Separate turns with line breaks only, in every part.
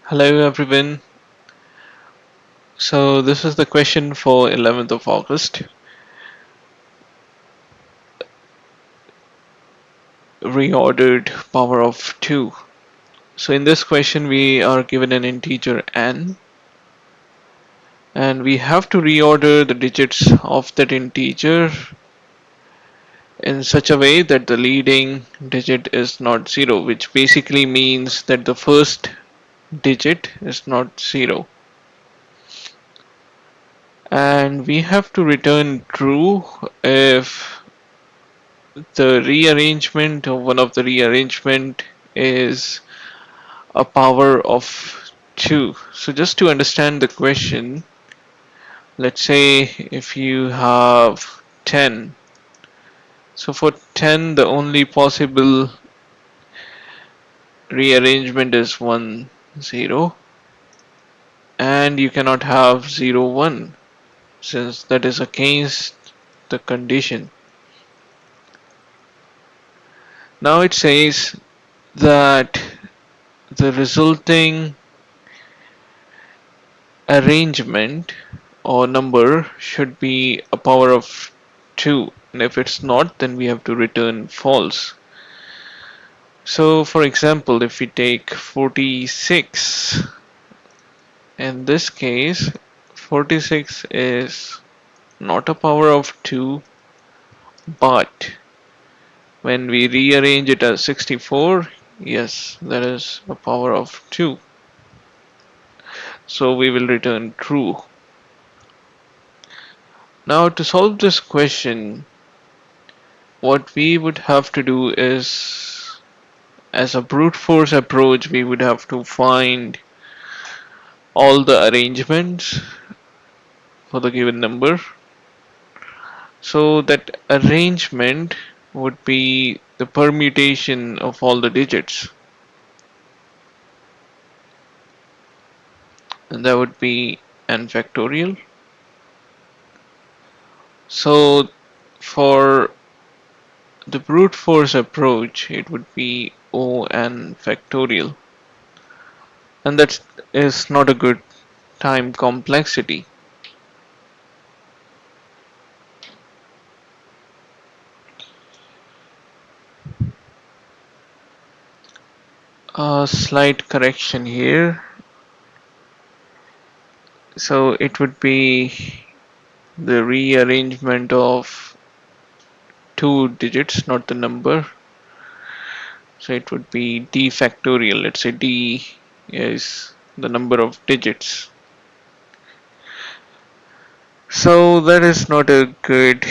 Hello everyone. So this is the question for 11th of August. Reordered power of 2. So in this question we are given an integer n and we have to reorder the digits of that integer in such a way that the leading digit is not 0, which basically means that the first digit is not 0. And we have to return true if the rearrangement or one of the rearrangement is a power of 2. So just to understand the question, let's say if you have 10. So for 10 the only possible rearrangement is 1 0, and you cannot have 0 1 since that is against the condition. Now it says that the resulting arrangement or number should be a power of 2, and if it's not then we have to return false. So for example, if we take 46, in this case 46 is not a power of 2, but when we rearrange it as 64, yes, that is a power of 2, so we will return true. Now to solve this question, what we would have to do is, as a brute force approach, we would have to find all the arrangements for the given number. So that arrangement would be the permutation of all the digits, and that would be n factorial. So for the brute force approach, it would be O n factorial, and that is not a good time complexity. A slight correction here. So it would be the rearrangement of two digits, not the number. So it would be d factorial. Let's say d is the number of digits. So that is not a good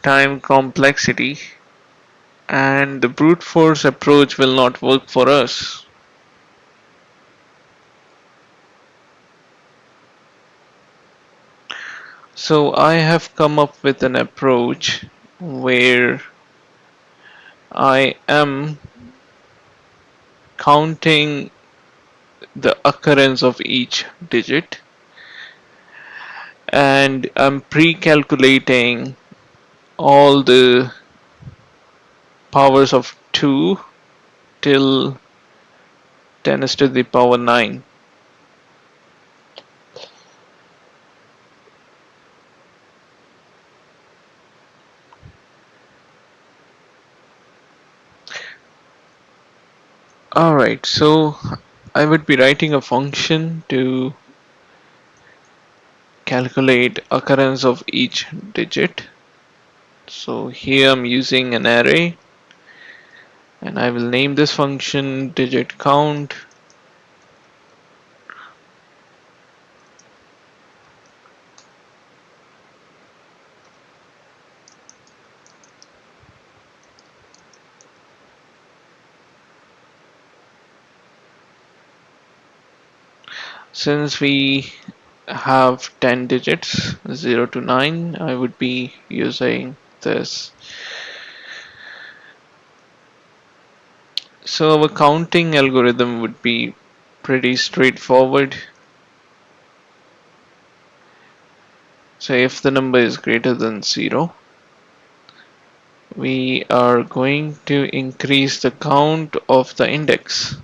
time complexity, and the brute force approach will not work for us. So I have come up with an approach where I am counting the occurrence of each digit, and I'm pre-calculating all the powers of 2 till 10 is to the power 9. Alright, so I would be writing a function to calculate occurrence of each digit. So here I'm using an array, and I will name this function digit count. Since we have 10 digits 0 to 9, I would be using this. So our counting algorithm would be pretty straightforward. So if the number is greater than 0, we are going to increase the count of the index.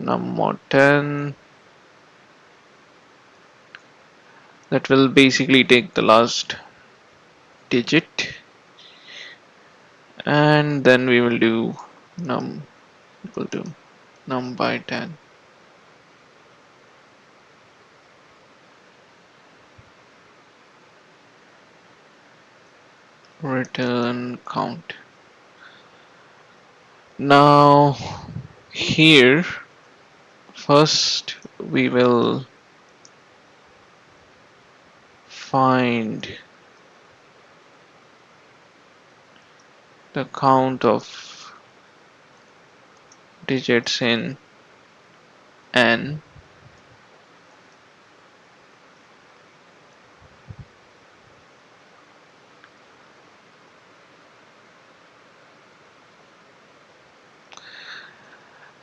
num mod 10. That will basically take the last digit, and then we will do num equal to num by 10. Return count. Now here first we will find the count of digits in n,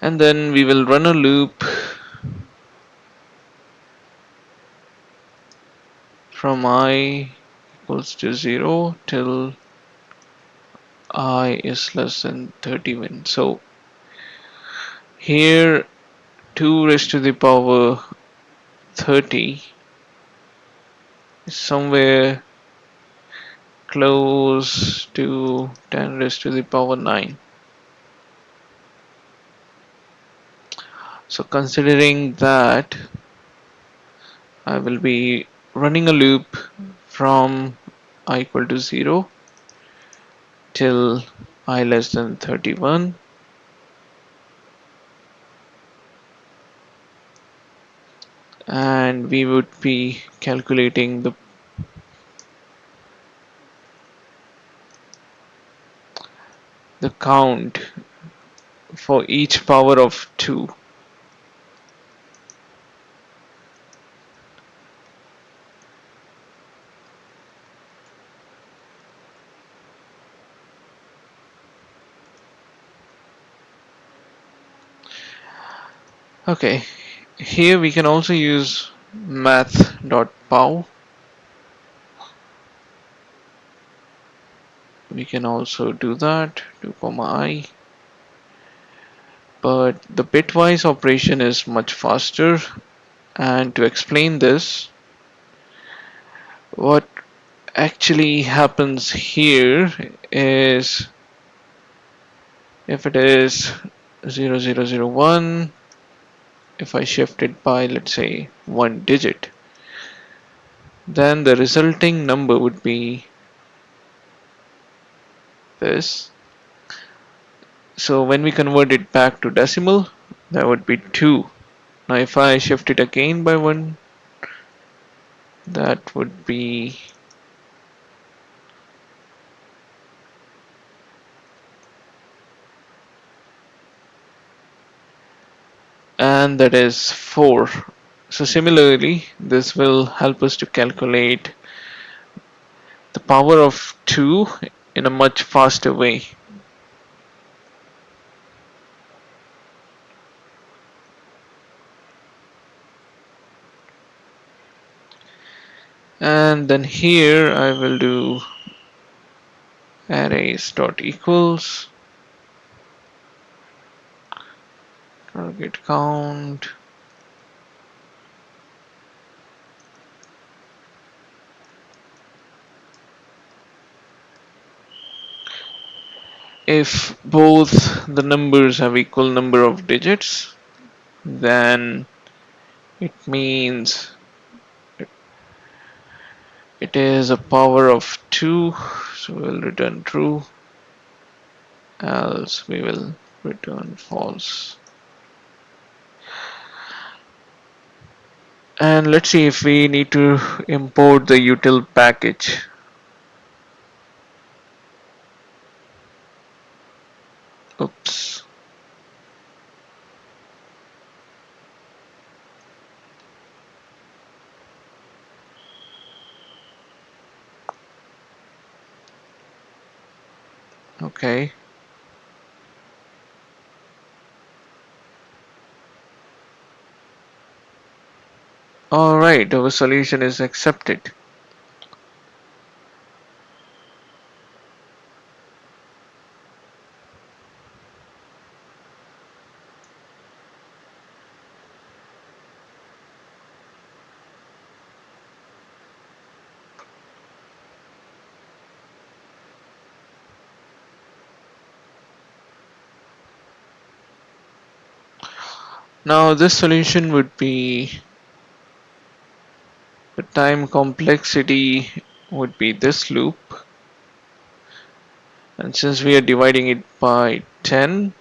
and then we will run a loop from I equals to 0 till I is less than 31. So here 2 raised to the power 30 is somewhere close to 10 raised to the power 9. So considering that, I will be running a loop from I equal to 0 till I less than 31, and we would be calculating the count for each power of 2. Okay, here we can also use math.pow. We can also do that, 2 comma I, but the bitwise operation is much faster. And to explain this, what actually happens here is if it is 0001, if I shift it by, let's say, one digit, then the resulting number would be this. So when we convert it back to decimal, that would be 2. Now if I shift it again by 1, that would be, and that is 4. So similarly, this will help us to calculate the power of 2 in a much faster way. And then here I will do arrays dot equals target count. If both the numbers have equal number of digits, then it means it is a power of 2, so we'll return true, else we will return false. And let's see if we need to import the util package. Oops. Okay. Alright, our solution is accepted. Now this solution would be, the time complexity would be this loop, and since we are dividing it by 10,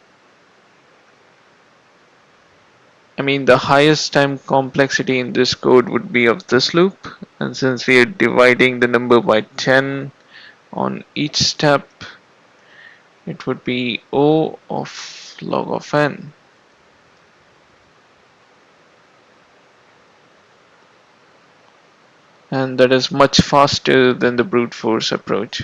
I mean the highest time complexity in this code would be of this loop, and since we are dividing the number by 10 on each step, it would be O of log of n, and that is much faster than the brute force approach.